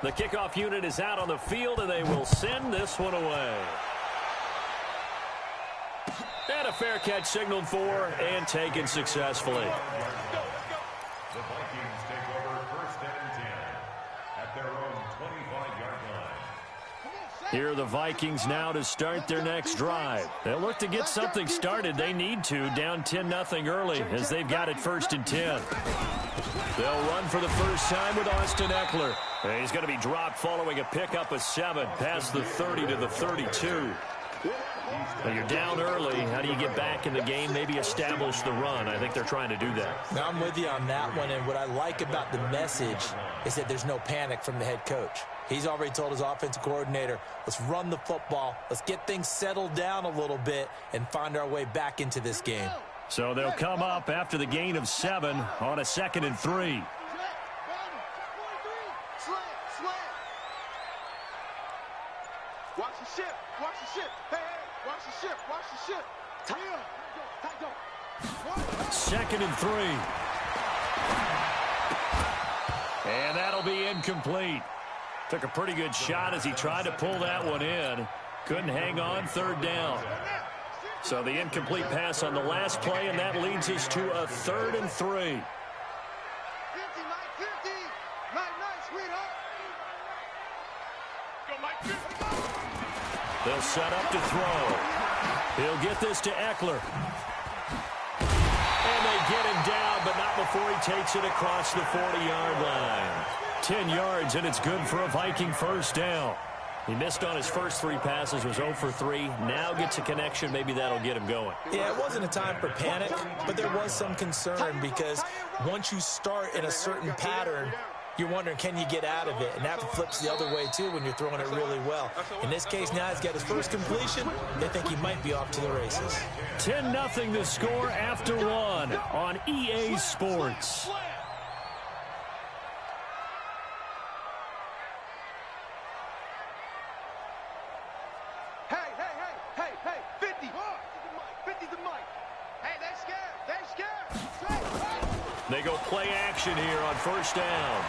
The kickoff unit is out on the field, and they will send this one away. And a fair catch signaled for and taken successfully. The Vikings take over 1st and 10 at their own 25-yard line. Here are the Vikings now to start their next drive. They'll look to get something started. They need to, down 10-0 early as they've got it 1st and 10. They'll run for the first time with Austin Eckler. He's going to be dropped following a pickup of 7 past the 30 to the 32. Well, you're down early. How do you get back in the game, maybe establish the run? I think they're trying to do that. Now, I'm with you on that one, and what I like about the message is that there's no panic from the head coach. He's already told his offensive coordinator, let's run the football, let's get things settled down a little bit and find our way back into this game. So they'll come up after the gain of 7 on a 2nd and 3. Watch the ship. Watch the ship. Hey, hey, watch the ship. Watch the ship. Second and 3. And that'll be incomplete. Took a pretty good shot as he tried to pull that one in. Couldn't hang on, 3rd down. So the incomplete pass on the last play, and that leads us to a 3rd and 3. 50, Mike, 50. Nice, sweetheart. Go, Mike, 50. They'll set up to throw. He'll get this to Eckler. And they get him down, but not before he takes it across the 40-yard line. 10 yards, and it's good for a Viking first down. He missed on his first 3 passes, was 0 for 3. Now gets a connection. Maybe that'll get him going. Yeah, it wasn't a time for panic, but there was some concern because once you start in a certain pattern, you're wondering, can you get out of it? And that flips the other way, too, when you're throwing it really well. In this case, now he's got his first completion. They think he might be off to the races. 10-0 the score after 1 on EA Sports. Hey, 50. 50 the mic. Hey, they're scared. They go play action here on first down.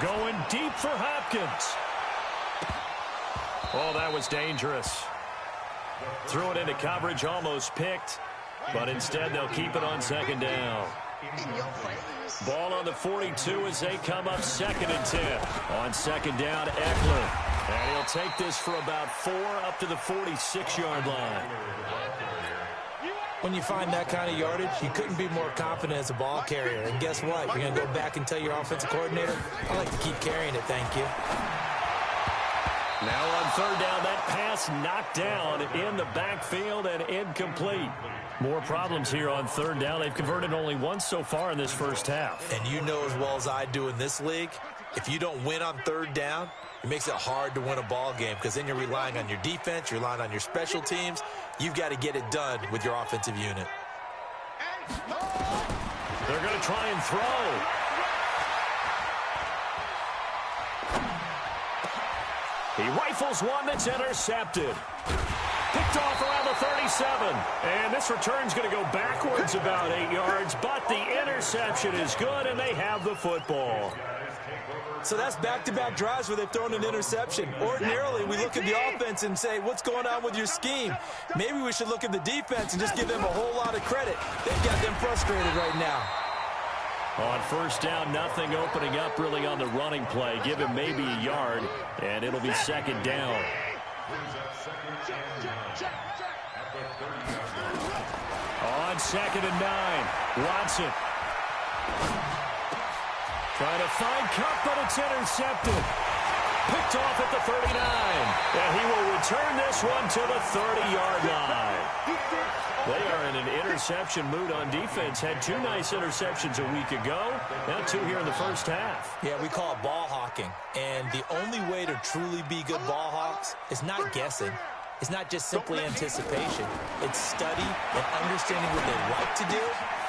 Going deep for Hopkins. Oh, that was dangerous. Threw it into coverage, almost picked, but instead they'll keep it on 2nd down. Ball on the 42 as they come up 2nd and 10. On 2nd down, Eckler. And he'll take this for about 4 up to the 46-yard line. When you find that kind of yardage, you couldn't be more confident as a ball carrier. And guess what? You're going to go back and tell your offensive coordinator, I like to keep carrying it, thank you. Now on 3rd down, that pass knocked down in the backfield and incomplete. More problems here on 3rd down. They've converted only once so far in this first half. And you know as well as I do in this league, if you don't win on 3rd down, it makes it hard to win a ball game because then you're relying on your defense, you're relying on your special teams. You've got to get it done with your offensive unit. They're going to try and throw. He rifles one that's intercepted. Picked off around the 37. And this return's going to go backwards about 8 yards, but the interception is good, and they have the football. So that's back-to-back drives where they've thrown an interception. Ordinarily, we look at the offense and say, what's going on with your scheme? Maybe we should look at the defense and just give them a whole lot of credit. They've got them frustrated right now. On first down, nothing opening up really on the running play. Give him maybe a yard, and it'll be 2nd down. On 2nd and 9, Watson. Trying to find Cup, but it's intercepted. Picked off at the 39. And he will return this one to the 30-yard line. They are in an interception mood on defense. Had 2 nice interceptions a week ago. Now 2 here in the first half. Yeah, we call it ball hawking. And the only way to truly be good ball hawks is not guessing. It's not just simply anticipation. It's study and understanding what they like to do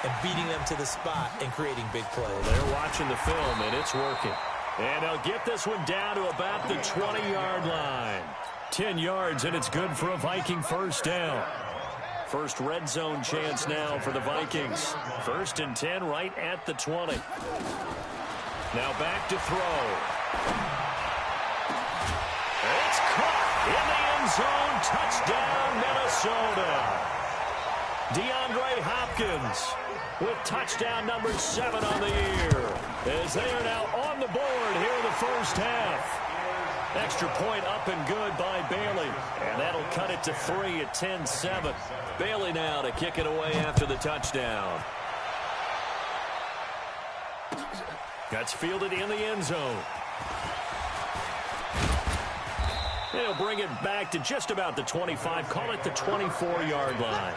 and beating them to the spot and creating big plays. They're watching the film, and it's working. And they'll get this one down to about the 20-yard line. 10 yards, and it's good for a Viking first down. First red zone chance now for the Vikings. 1st and 10 right at the 20. Now back to throw. It's caught in the end zone. Touchdown, Minnesota. DeAndre Hopkins with touchdown number 7 on the year, as they are now on the board here in the first half. Extra point up and good by Bailey, and that'll cut it to 3 at 10-7. Bailey now to kick it away after the touchdown. That's fielded in the end zone. They'll bring it back to just about the 25, call it the 24-yard line.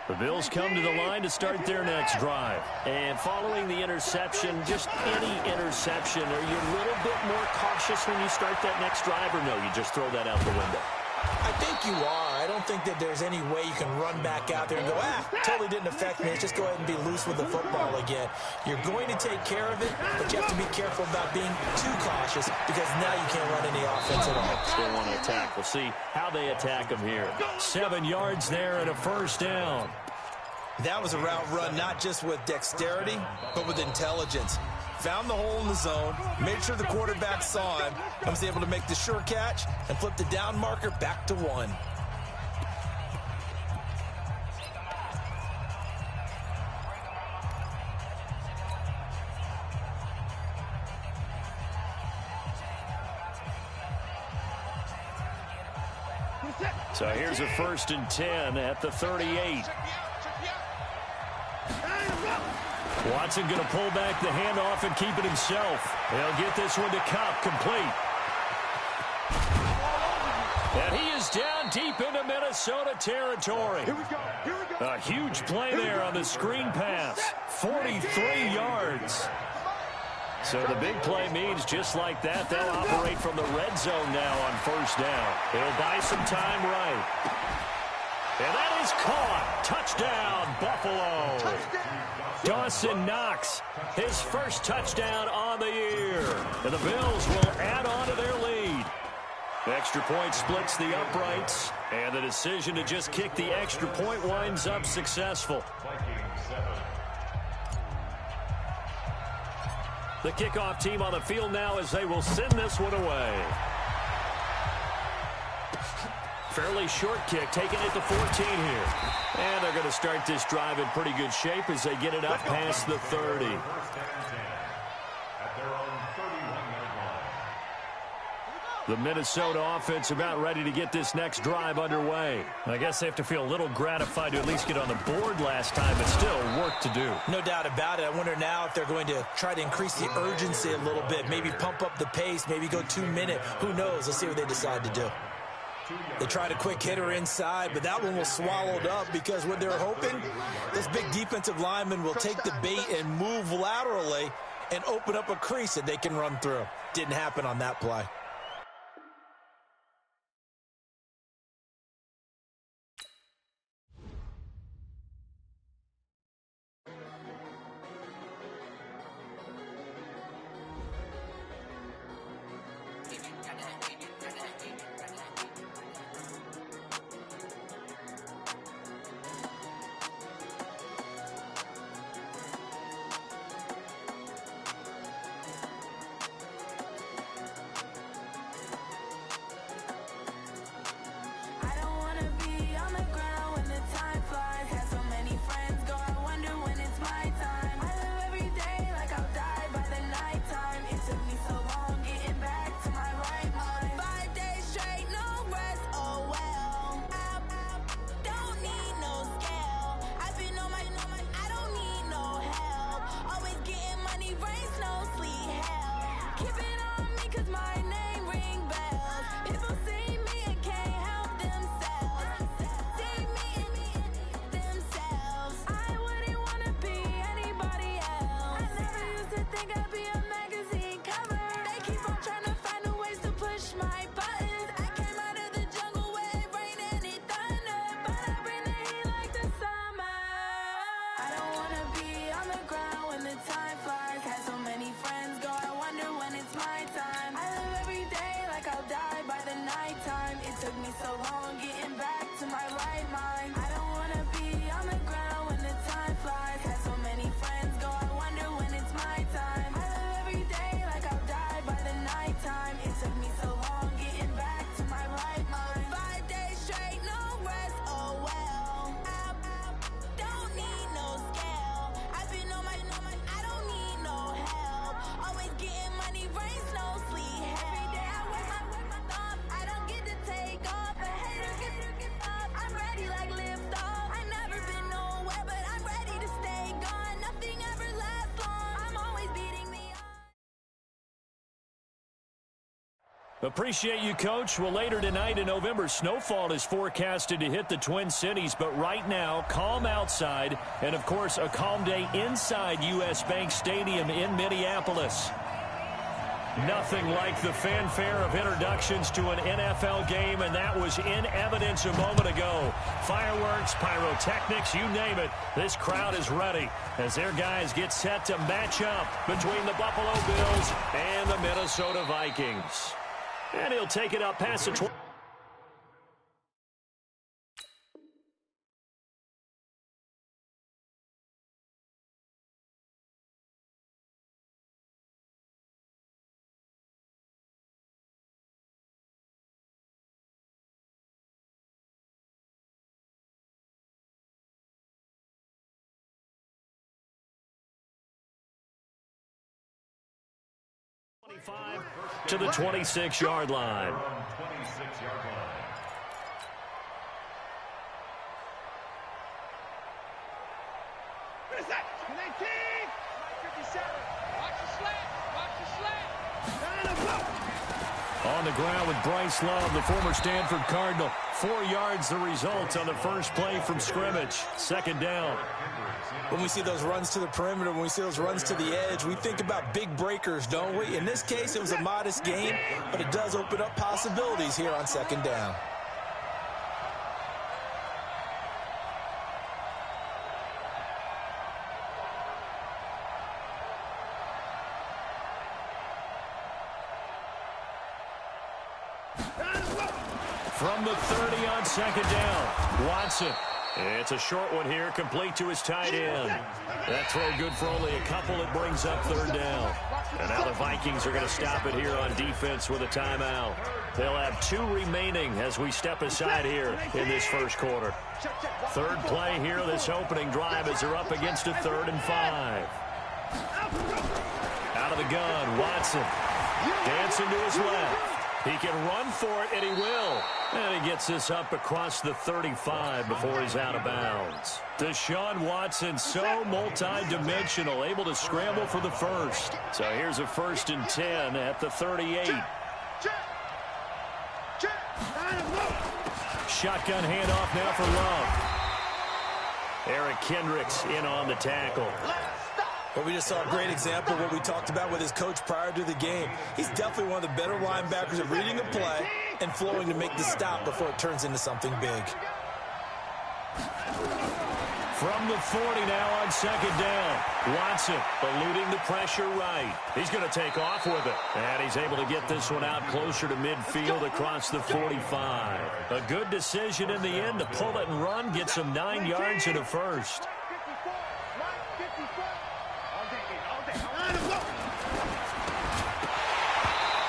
The Bills come to the line to start their next drive. And following the interception, just any interception, are you a little bit more cautious when you start that next drive, or no, you just throw that out the window? I think you are. I don't think that there's any way you can run back out there and go, totally didn't affect me. Let's just go ahead and be loose with the football again. You're going to take care of it, but you have to be careful about being too cautious, because now you can't run any offense at all. Still want to attack. We'll see how they attack them here. 7 yards there and a first down. That was a route run not just with dexterity, but with intelligence. Found the hole in the zone, made sure the quarterback saw him, and was able to make the sure catch and flip the down marker back to 1. So here's a 1st and 10 at the 38. Watson going to pull back the handoff and keep it himself. He'll get this one to Cup, complete. And he is down deep into Minnesota territory. Here we go. Here we go. A huge play there on the screen pass. 43 yards. So the big play means just like that, they'll operate from the red zone now on 1st down. He'll buy some time right. And that is caught. Touchdown, Buffalo. Dawson Knox, his first touchdown on the year. And the Bills will add on to their lead. Extra point splits the uprights. And the decision to just kick the extra point winds up successful. The kickoff team on the field now as they will send this one away. Fairly short kick, taking it to 14 here. And they're going to start this drive in pretty good shape as they get it up past the 30. The Minnesota offense about ready to get this next drive underway. I guess they have to feel a little gratified to at least get on the board last time, but still work to do. No doubt about it. I wonder now if they're going to try to increase the urgency a little bit, maybe pump up the pace, maybe go 2-minute. Who knows? Let's see what they decide to do. They tried a quick hitter inside, but that one was swallowed up because what they're hoping, this big defensive lineman will take the bait and move laterally and open up a crease that they can run through. Didn't happen on that play. Appreciate you, Coach. Well, later tonight in November, snowfall is forecasted to hit the Twin Cities, but right now, calm outside, and, of course, a calm day inside U.S. Bank Stadium in Minneapolis. Nothing like the fanfare of introductions to an NFL game, and that was in evidence a moment ago. Fireworks, pyrotechnics, you name it. This crowd is ready as their guys get set to match up between the Buffalo Bills and the Minnesota Vikings. And he'll take it up past the 20. To the 26-yard line. 26-yard line. What is that? 19! 57. Watch the slant. Watch the slant. On the ground with Bryce Love, the former Stanford Cardinal. 4 yards the result on the first play from scrimmage. Second down. When we see those runs to the perimeter, when we see those runs to the edge, we think about big breakers, don't we? In this case, it was a modest gain, but it does open up possibilities here on second down. From the 30 on second down, Watson. It's a short one here, complete to his tight end. That throw good for only a couple. It brings up third down. And now the Vikings are going to stop it here on defense with a timeout. They'll have 2 remaining as we step aside here in this first quarter. Third play here, this opening drive as they're up against a 3rd and 5. Out of the gun, Watson. Dancing to his left. He can run for it, and he will. And he gets this up across the 35 before he's out of bounds. Deshaun Watson, so multi-dimensional, able to scramble for the first. So here's a 1st and 10 at the 38. Shotgun handoff now for Love. Eric Kendricks in on the tackle. Well, we just saw a great example of what we talked about with his coach prior to the game. He's definitely one of the better linebackers at reading a play and flowing to make the stop before it turns into something big. From the 40 now on second down. Watson eluding the pressure right. He's going to take off with it. And he's able to get this one out closer to midfield across the 45. A good decision in the end to pull it and run. Get some 9 yards and a first.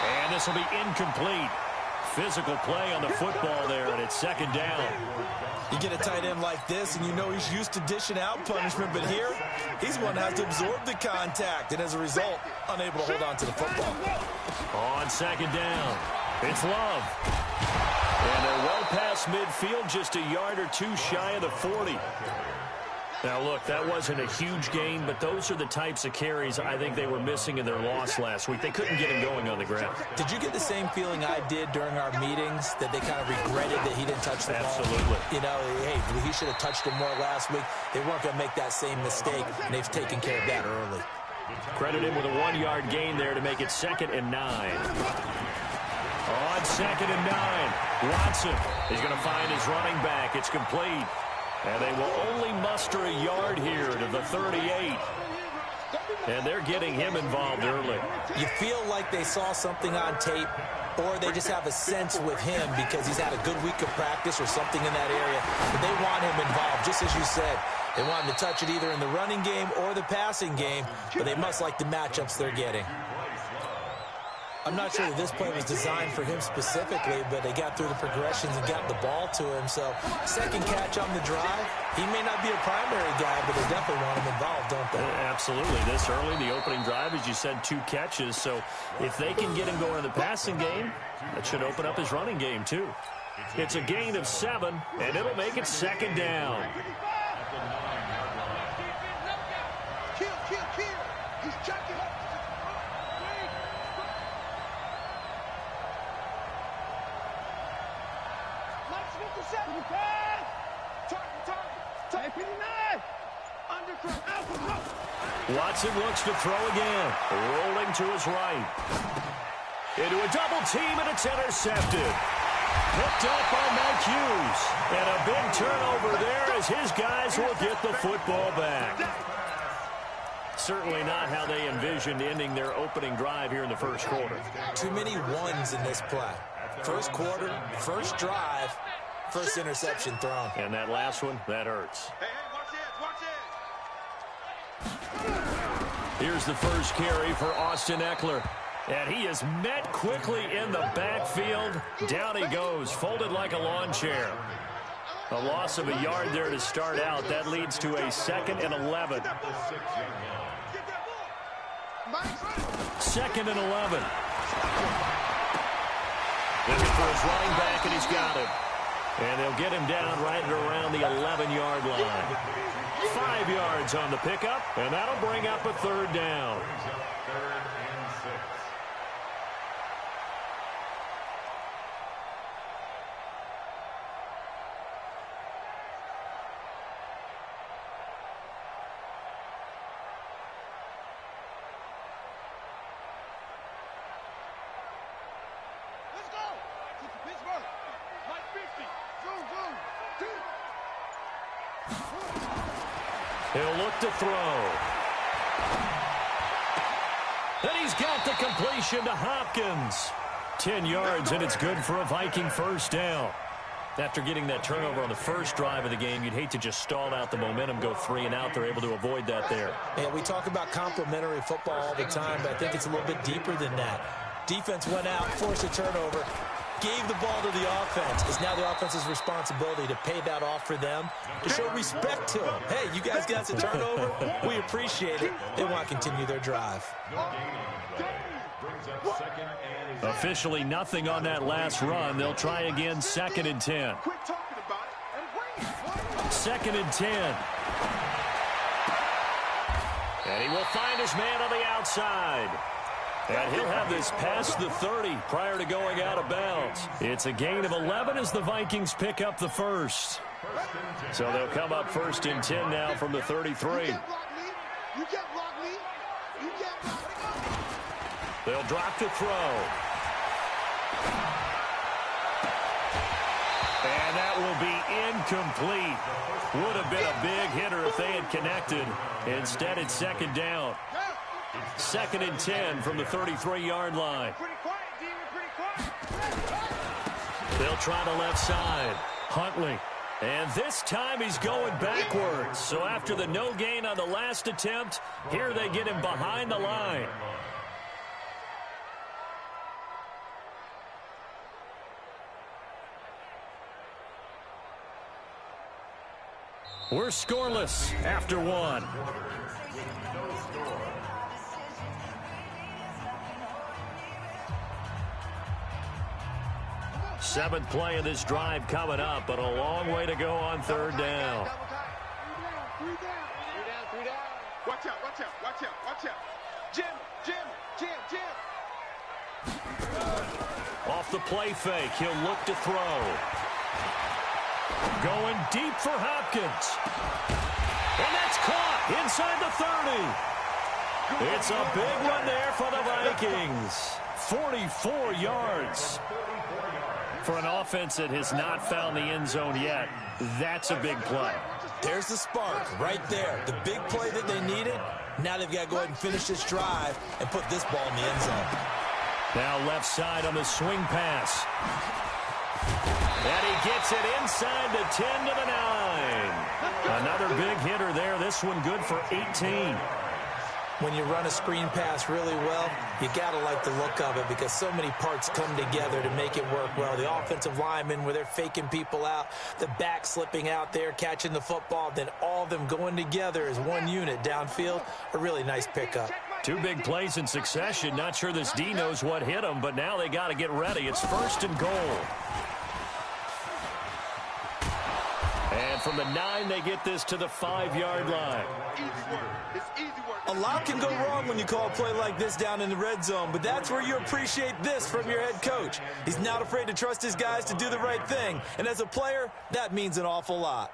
And this will be incomplete. Physical play on the football there, and it's second down. You get a tight end like this, and you know he's used to dishing out punishment, but here, he's one that has to absorb the contact, and as a result, unable to hold on to the football. On second down, it's Love. And they're well past midfield, just a yard or 2 shy of the 40. Now, look, that wasn't a huge gain, but those are the types of carries I think they were missing in their loss last week. They couldn't get him going on the ground. Did you get the same feeling I did during our meetings, that they kind of regretted that he didn't touch the ball? Absolutely. You know, hey, he should have touched him more last week. They weren't going to make that same mistake, and they've taken care of that early. Credit him with a 1-yard gain there to make it 2nd and 9. On 2nd and 9, Watson is going to find his running back. It's complete. And they will only muster a yard here to the 38. And they're getting him involved early. You feel like they saw something on tape, or they just have a sense with him because he's had a good week of practice or something in that area. But they want him involved, just as you said. They want him to touch it either in the running game or the passing game, but they must like the matchups they're getting. I'm not sure that this play was designed for him specifically, but they got through the progressions and got the ball to him. So, second catch on the drive. He may not be a primary guy, but they definitely want him involved, don't they? Absolutely. This early, the opening drive, as you said, 2 catches. So, if they can get him going in the passing game, that should open up his running game, too. It's a gain of 7, and it'll make it 2nd down. Watson looks to throw again. Rolling to his right. Into a double team, and it's intercepted. Picked up by Mike Hughes. And a big turnover there as his guys will get the football back. Certainly not how they envisioned ending their opening drive here in the first quarter. Too many ones in this play. First quarter, first drive, first interception thrown. And that last one, that hurts. Hey, watch this. Here's the first carry for Austin Eckler. And he is met quickly in the backfield. Down he goes, folded like a lawn chair. A loss of a yard there to start out. That leads to a 2nd and 11. 2nd and 11. Looking for his running back, and he's got him. And they'll get him down right at around the 11-yard line. 5 yards on the pickup, and that'll bring up a 3rd down. He'll look to throw. And he's got the completion to Hopkins. 10 yards, and it's good for a Viking first down. After getting that turnover on the first drive of the game, you'd hate to just stall out the momentum, go 3 and out. They're able to avoid that there. Yeah, we talk about complementary football all the time, but I think it's a little bit deeper than that. Defense went out, forced a turnover, gave the ball to the offense. It's now the offense's responsibility to pay that off for them, to show respect to them. Hey, you guys got the turnover. We appreciate it. They want to continue their drive. Officially nothing on that last run. They'll try again, 2nd and 10. 2nd and 10. And he will find his man on the outside. And he'll have this past the 30 prior to going out of bounds. It's a gain of 11 as the Vikings pick up the first. So they'll come up 1st and 10 now from the 33. They'll drop to throw. And that will be incomplete. Would have been a big hitter if they had connected. Instead, it's 2nd down. 2nd and 10 from the 33-yard line. They'll try the left side. Huntley. And this time he's going backwards. So after the no gain on the last attempt, here they get him behind the line. We're scoreless after 1. Seventh play of this drive coming up, but a long way to go on 3rd down. 3 down. Watch out. Jim. Off the play fake, he'll look to throw. Going deep for Hopkins. And that's caught inside the 30. It's a big one there for the Vikings. 44 yards. For an offense that has not found the end zone yet, that's a big play. There's the spark right there. The big play that they needed. Now they've got to go ahead and finish this drive and put this ball in the end zone. Now left side on the swing pass. And he gets it inside the 10 to the 9. Another big hitter there. This one good for 18. When you run a screen pass really well, you got to like the look of it because so many parts come together to make it work well. The offensive linemen, where they're faking people out, the back slipping out there, catching the football, then all of them going together as one unit downfield. A really nice pickup. 2 big plays in succession. Not sure this D knows what hit them, but now they got to get ready. It's 1st and goal. And from the 9, they get this to the 5-yard line. A lot can go wrong when you call a play like this down in the red zone, but that's where you appreciate this from your head coach. He's not afraid to trust his guys to do the right thing, and as a player, that means an awful lot.